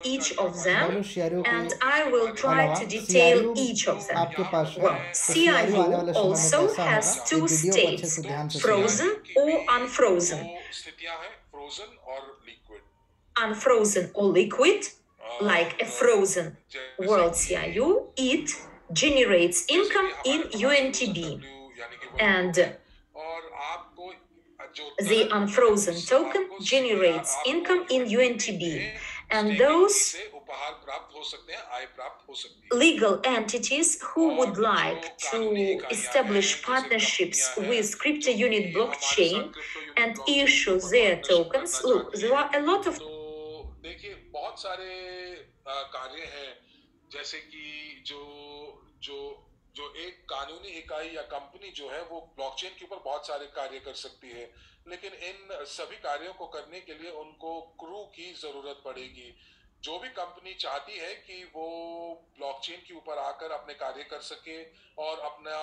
each of them, WCRU के and I will try अलावा to detail CRU each of them. आपके पास है, Well, तो CRU आने CRU वाले समय में also कैसा होगा, has two एक वीडियो को अच्छे states, से ध्यान से सुनिए। frozen or unfrozen. स्थितियां हैं फ्रोजन और liquid. Unfrozen or liquid, like a frozen World CRU, it generates income in UNTB, and the unfrozen token generates income in UNTB, and those legal entities who would like to establish partnerships with crypto unit blockchain and issue their tokens. Look, there are a lot of देखिए बहुत सारे कार्य हैं, जैसे कि जो जो जो एक कानूनी इकाई या कंपनी जो है वो ब्लॉकचेन के ऊपर बहुत सारे कार्य कर सकती है, लेकिन इन सभी कार्यों को करने के लिए उनको क्रू की जरूरत पड़ेगी। जो भी कंपनी चाहती है कि वो ब्लॉकचेन के ऊपर आकर अपने कार्य कर सके और अपना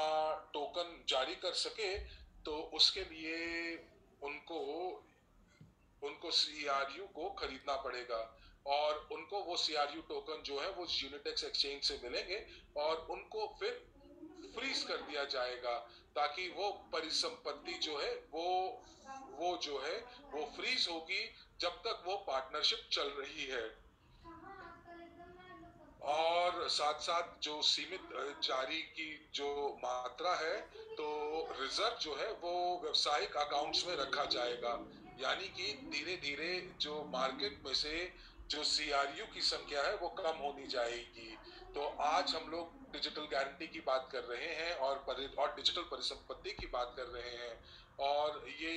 टोकन जारी कर सके, तो उसके लिए उनको उनको CRU को खरीदना पड़ेगा और उनको वो CRU टोकन जो है वो यूनिटेक्स एक्सचेंज से मिलेंगे और उनको फिर फ्रीज कर दिया जाएगा, ताकि वो परिसंपत्ति जो है वो जो है वो फ्रीज होगी जब तक वो पार्टनरशिप चल रही है। और साथ साथ जो सीमित जारी की जो मात्रा है, तो रिजर्व जो है वो व्यवसायिक अकाउंट्स में रखा जाएगा, यानी कि धीरे धीरे जो मार्केट में से जो CRU की संख्या है वो कम होनी जाएगी। तो आज हम लोग डिजिटल गारंटी की बात कर रहे हैं और डिजिटल परिसंपत्ति की बात कर रहे हैं, और ये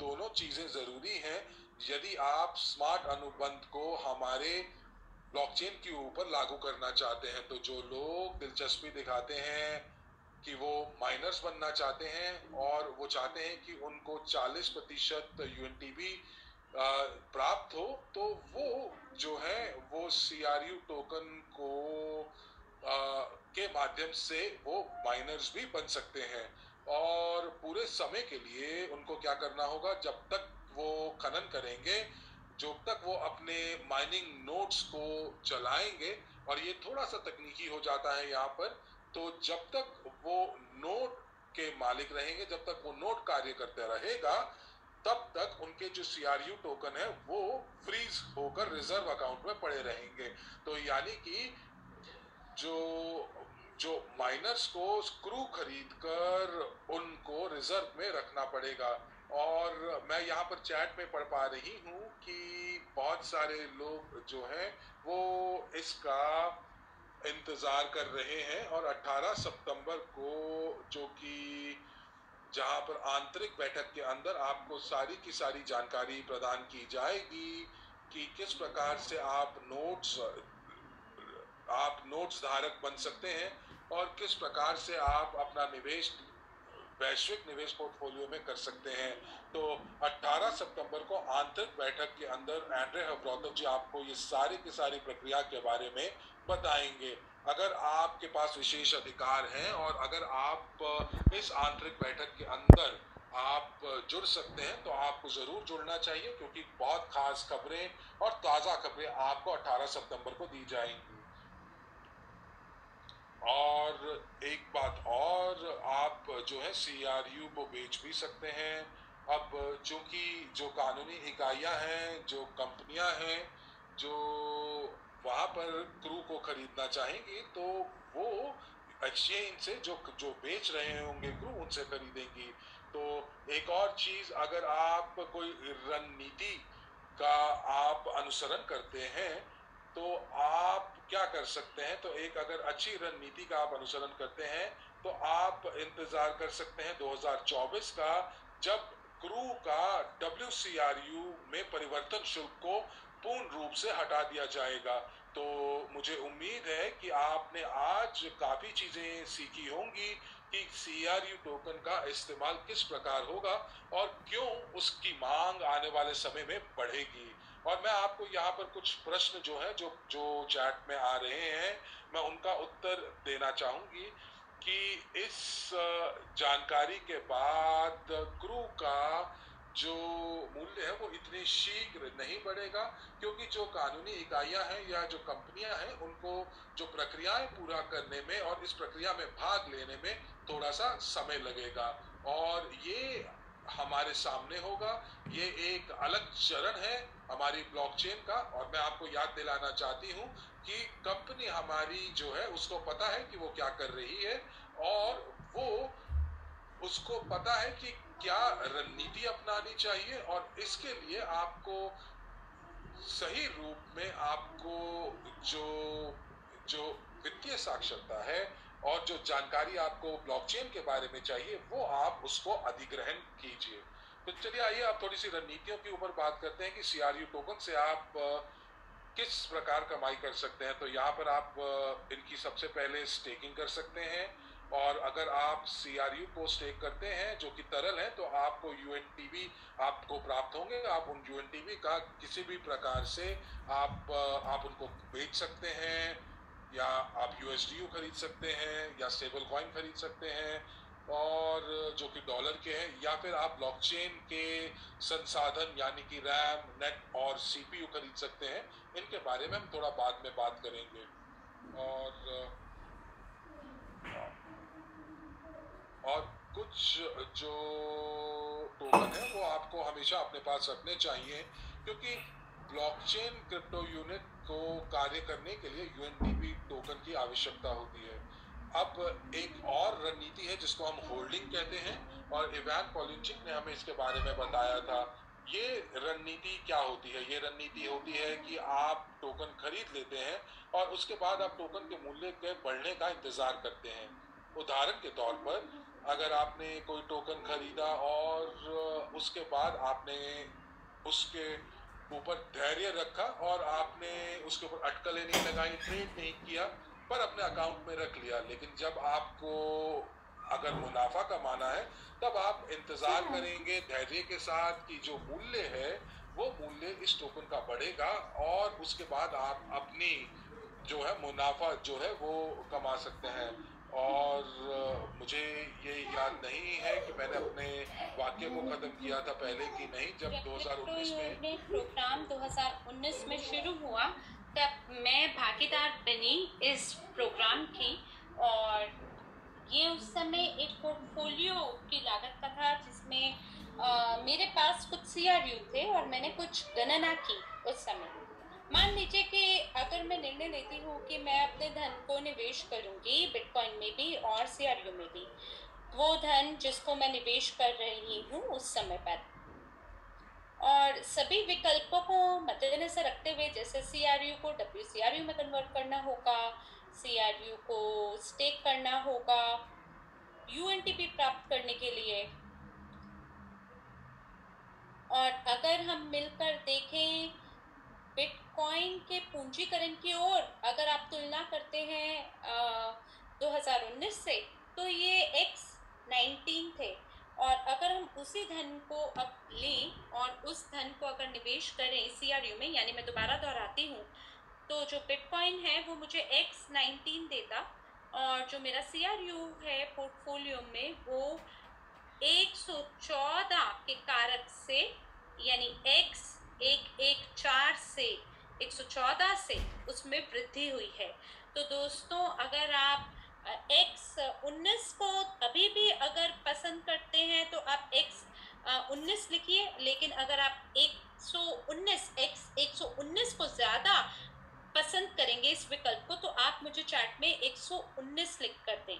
दोनों चीजें जरूरी हैं यदि आप स्मार्ट अनुबंध को हमारे ब्लॉकचेन के ऊपर लागू करना चाहते हैं। तो जो लोग दिलचस्पी दिखाते हैं कि वो माइनर्स बनना चाहते हैं और वो चाहते हैं कि उनको 40% UNTB प्राप्त हो, तो वो जो है वो CRU टोकन को के माध्यम से वो माइनर्स भी बन सकते हैं। और पूरे समय के लिए उनको क्या करना होगा, जब तक वो खनन करेंगे, जब तक वो अपने माइनिंग नोड्स को चलाएंगे, और ये थोड़ा सा तकनीकी हो जाता है यहाँ पर, तो जब तक वो नोड के मालिक रहेंगे, जब तक वो नोड कार्य करते रहेगा, तब तक उनके जो CRU टोकन है वो फ्रीज होकर रिजर्व अकाउंट में पड़े रहेंगे। तो यानी कि जो जो माइनर्स को स्क्रू खरीद कर उनको रिजर्व में रखना पड़ेगा। और मैं यहाँ पर चैट में पढ़ पा रही हूँ कि बहुत सारे लोग जो हैं वो इसका इंतजार कर रहे हैं, और 18 सितंबर को जो कि जहां पर आंतरिक बैठक के अंदर आपको सारी की सारी जानकारी प्रदान की जाएगी कि किस प्रकार से आप नोट्स धारक बन सकते हैं और किस प्रकार से आप अपना निवेश वैश्विक निवेश पोर्टफोलियो में कर सकते हैं। तो 18 सितंबर को आंतरिक बैठक के अंदर एंड्रे हवरोतव जी आपको ये सारी की सारी प्रक्रिया के बारे में बताएंगे। अगर आपके पास विशेष अधिकार हैं और अगर आप इस आंतरिक बैठक के अंदर आप जुड़ सकते हैं, तो आपको जरूर जुड़ना चाहिए, क्योंकि बहुत खास खबरें और ताज़ा खबरें आपको 18 सितंबर को दी जाएंगी। और एक बात और, आप जो है CRU को बेच भी सकते हैं। अब चूंकि जो कानूनी इकाइयां हैं, जो कंपनियां हैं, जो वहां पर क्रू को खरीदना चाहेंगी, तो वो एक्सचेंज से जो जो बेच रहे होंगे क्रू, उनसे खरीदेंगी। तो एक और चीज, अगर आप कोई रणनीति का आप अनुसरण करते हैं, तो आप क्या कर सकते हैं, तो एक अगर अच्छी रणनीति का आप अनुसरण करते हैं, तो आप इंतजार कर सकते हैं 2024 का, जब क्रू का WCRU में परिवर्तन शुल्क को पूर्ण रूप से हटा दिया जाएगा। तो मुझे उम्मीद है कि आपने आज काफी चीजें सीखी होंगी कि CRU टोकन का इस्तेमाल किस प्रकार होगा और क्यों उसकी मांग आने वाले समय में बढ़ेगी। और मैं आपको यहाँ पर कुछ प्रश्न जो है जो जो चैट में आ रहे हैं, मैं उनका उत्तर देना चाहूंगी कि इस जानकारी के बाद क्रू का जो मूल्य है वो इतनी शीघ्र नहीं बढ़ेगा, क्योंकि जो कानूनी इकाइयां हैं या जो कंपनियां हैं उनको जो प्रक्रियाएं पूरा करने में और इस प्रक्रिया में भाग लेने में थोड़ा सा समय लगेगा, और ये हमारे सामने होगा। ये एक अलग चरण है हमारी ब्लॉकचेन का, और मैं आपको याद दिलाना चाहती हूँ कि कंपनी हमारी जो है उसको पता है कि वो क्या कर रही है, और वो उसको पता है कि क्या रणनीति अपनानी चाहिए, और इसके लिए आपको सही रूप में आपको जो जो वित्तीय साक्षरता है और जो जानकारी आपको ब्लॉकचेन के बारे में चाहिए वो आप उसको अधिग्रहण कीजिए। तो चलिए आइए आप थोड़ी सी रणनीतियों के ऊपर बात करते हैं कि सीआरयू टोकन से आप किस प्रकार कमाई कर सकते हैं। तो यहाँ पर आप इनकी सबसे पहले स्टेकिंग कर सकते हैं, और अगर आप सीआरयू को स्टेक करते हैं जो कि तरल है तो आपको यूएनटीबी आपको प्राप्त होंगे। आप उन यूएनटीबी का किसी भी प्रकार से आप उनको बेच सकते हैं, या आप यूएसडीयू खरीद सकते हैं, या स्टेबल कॉइन खरीद सकते हैं, और जो कि डॉलर के हैं, या फिर आप ब्लॉकचेन के संसाधन यानी कि रैम, नेट और सीपीयू खरीद सकते हैं। इनके बारे में हम थोड़ा बाद में बात करेंगे। और कुछ जो टोकन है वो आपको हमेशा अपने पास रखने चाहिए, क्योंकि ब्लॉकचेन क्रिप्टो यूनिट को कार्य करने के लिए यूएनटीबी टोकन की आवश्यकता होती है। अब एक और रणनीति है जिसको हम होल्डिंग कहते हैं, और इवान पॉलिंचिक ने हमें इसके बारे में बताया था। ये रणनीति क्या होती है? ये रणनीति होती है कि आप टोकन खरीद लेते हैं और उसके बाद आप टोकन के मूल्य के बढ़ने का इंतजार करते हैं। उदाहरण के तौर पर, अगर आपने कोई टोकन खरीदा और उसके बाद आपने उसके ऊपर धैर्य रखा और आपने उसके ऊपर अटकलें नहीं लगाई, ट्रेड नहीं किया, पर अपने अकाउंट में रख लिया, लेकिन जब आपको अगर मुनाफा कमाना है तब आप इंतजार करेंगे धैर्य के साथ कि जो मूल्य है वो मूल्य इस टोकन का बढ़ेगा, और उसके बाद आप अपनी जो है मुनाफा जो है वो कमा सकते हैं। और मुझे ये याद नहीं है कि मैंने अपने वाक्य को खत्म किया था पहले कि नहीं, जब 2019 में प्रोग्राम 2019 में शुरू हुआ तब मैं भागीदार बनी इस प्रोग्राम की, और ये उस समय एक पोर्टफोलियो की लागत का था जिसमें मेरे पास कुछ सीआरयू थे और मैंने कुछ गणना की उस समय। मान लीजिए कि अगर मैं निर्णय लेती हूँ कि मैं अपने धन को निवेश करूंगी बिटकॉइन में भी और सीआरयू में भी, वो धन जिसको मैं निवेश कर रही हूँ उस समय पर, और सभी विकल्पों को मद्देनजर रखते हुए, जैसे सीआरयू को डब्ल्यूसीआरयू में कन्वर्ट करना होगा, सीआरयू को स्टेक करना होगा यूएनटीपी प्राप्त करने के लिए। और अगर हम मिलकर देखें बिटकॉइन के पूंजीकरण की ओर, अगर आप तुलना करते हैं 2019 से, तो ये X19 थे, और अगर हम उसी धन को अब लें और उस धन को अगर निवेश करें सीआरयू में, यानी मैं दोबारा दोहराती हूँ, तो जो बिटकॉइन है वो मुझे X19 देता, और जो मेरा सीआरयू है पोर्टफोलियो में वो 114 के कारक से, यानी X114 से 114 से उसमें वृद्धि हुई है। तो दोस्तों, अगर आप X19 को अभी भी अगर पसंद करते हैं तो आप X19 लिखिए, लेकिन अगर आप 119 को ज़्यादा पसंद करेंगे इस विकल्प को, तो आप मुझे चैट में 119 लिख कर दें।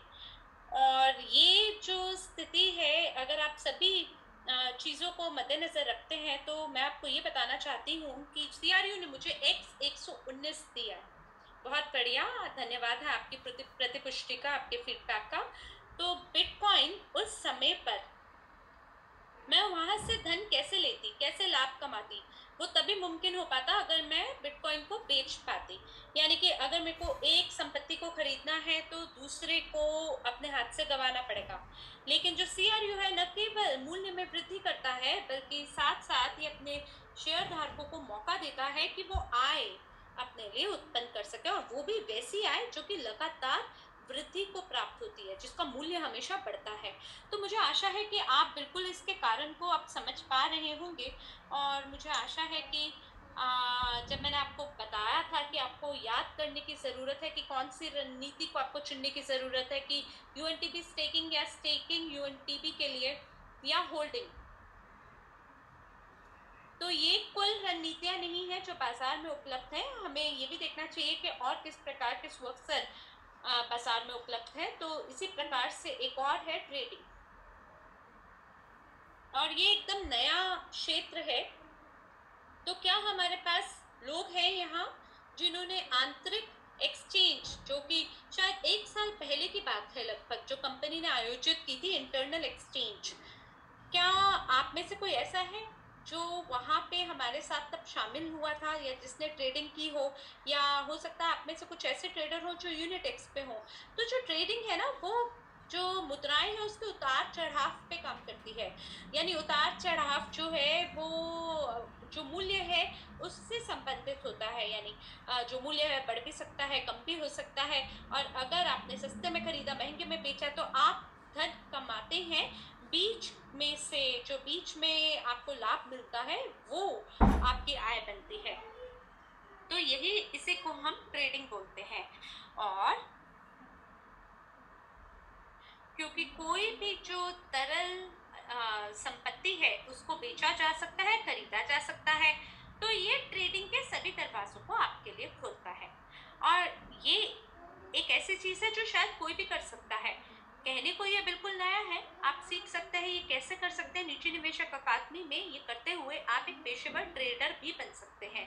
और ये जो स्थिति है, अगर आप सभी चीज़ों को मद्देनज़र रखते हैं, तो मैं आपको ये बताना चाहती हूँ कि सीआरयू ने मुझे X119 दिया। बहुत बढ़िया, धन्यवाद है आपकी प्रतिपुष्टि का, आपके फीडबैक का। तो बिटकॉइन उस समय पर मैं वहाँ से धन कैसे लेती, कैसे लाभ कमाती, वो तभी मुमकिन हो पाता अगर मैं बिटकॉइन को बेच पाती। यानी कि अगर मेरे को एक संपत्ति को खरीदना है तो दूसरे को अपने हाथ से गंवाना पड़ेगा। लेकिन जो सीआरयू है न केवल मूल्य में वृद्धि करता है, बल्कि साथ साथ ये अपने शेयर धारकों को मौका देता है कि वो आय अपने लिए उत्पन्न कर सके, और वो भी वैसी आय जो कि लगातार वृद्धि को प्राप्त होती है, जिसका मूल्य हमेशा बढ़ता है। तो मुझे आशा है कि आप बिल्कुल इसके कारण को आप समझ पा रहे होंगे, और मुझे आशा है कि जब मैंने आपको बताया था कि आपको याद करने की ज़रूरत है कि कौन सी रणनीति को आपको चुनने की ज़रूरत है, कि यूएनटीपी स्टेकिंग या स्टेकिंग यूएनटीपी के लिए या होल्डिंग। तो ये कुल रणनीतियां नहीं है जो बाजार में उपलब्ध है, हमें ये भी देखना चाहिए कि और किस प्रकार के सुअवसर बाजार में उपलब्ध है। तो इसी प्रकार से एक और है ट्रेडिंग, और ये एकदम नया क्षेत्र है। तो क्या हमारे पास लोग हैं यहाँ जिन्होंने आंतरिक एक्सचेंज, जो कि शायद 1 साल पहले की बात है लगभग, जो कंपनी ने आयोजित की थी इंटरनल एक्सचेंज, क्या आप में से कोई ऐसा है जो वहाँ पे हमारे साथ तब शामिल हुआ था, या जिसने ट्रेडिंग की हो, या हो सकता है आप में से कुछ ऐसे ट्रेडर हो जो यूनिटेक्स पे हो। तो जो ट्रेडिंग है ना, वो जो मुद्राएं है उसके उतार चढ़ाव पे काम करती है, यानी उतार चढ़ाव जो है वो जो मूल्य है उससे संबंधित होता है, यानी जो मूल्य है बढ़ भी सकता है, कम भी हो सकता है, और अगर आपने सस्ते में खरीदा महंगे में बेचा तो आप धन कमाते हैं। बीच में से जो बीच में आपको लाभ मिलता है वो आपकी आय बनती है। तो यही इसे को हम ट्रेडिंग बोलते हैं। और क्योंकि कोई भी जो तरल संपत्ति है उसको बेचा जा सकता है, खरीदा जा सकता है, तो ये ट्रेडिंग के सभी दरवाजों को आपके लिए खोलता है। और ये एक ऐसी चीज है जो शायद कोई भी कर सकता है। कहने को ये बिल्कुल नया है, आप सीख सकते हैं ये कैसे कर सकते हैं। निजी निवेशक अकादमी में ये करते हुए आप एक पेशेवर ट्रेडर भी बन सकते हैं।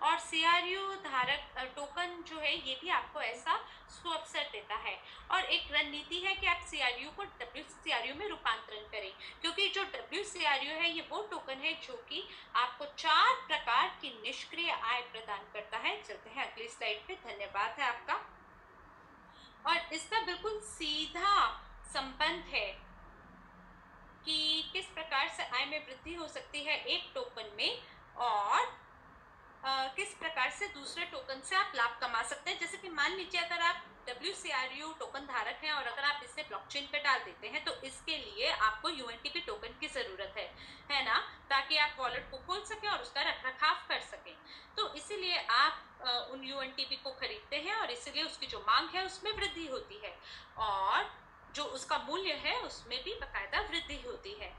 और सीआरयू धारक टोकन जो है ये भी आपको ऐसा सुअवसर देता है। और एक रणनीति है कि आप सीआरयू को डब्ल्यूसीआरयू में रूपांतरण करें, क्योंकि जो डब्ल्यूसीआरयू है ये वो टोकन है जो कि आपको 4 प्रकार की निष्क्रिय आय प्रदान करता है। चलते हैं अगली स्लाइड पे। धन्यवाद है आपका। और इसका बिल्कुल सीधा संबंध है कि किस प्रकार से आय में वृद्धि हो सकती है एक टोकन में, और किस प्रकार से दूसरे टोकन से आप लाभ कमा सकते हैं। जैसे कि मान लीजिए अगर आप WCRU टोकन धारक हैं और अगर आप इसे ब्लॉकचेन पे डाल देते हैं तो इसके लिए आपको यूएनटीपी टोकन की जरूरत है ना, ताकि आप वॉलेट को खोल सकें और उसका रखरखाव कर सकें। तो इसीलिए आप उन यूएनटीपी को खरीदते हैं और इसीलिए उसकी जो मांग है उसमें वृद्धि होती है, और जो उसका मूल्य है उसमें भी बाकायदा वृद्धि होती है।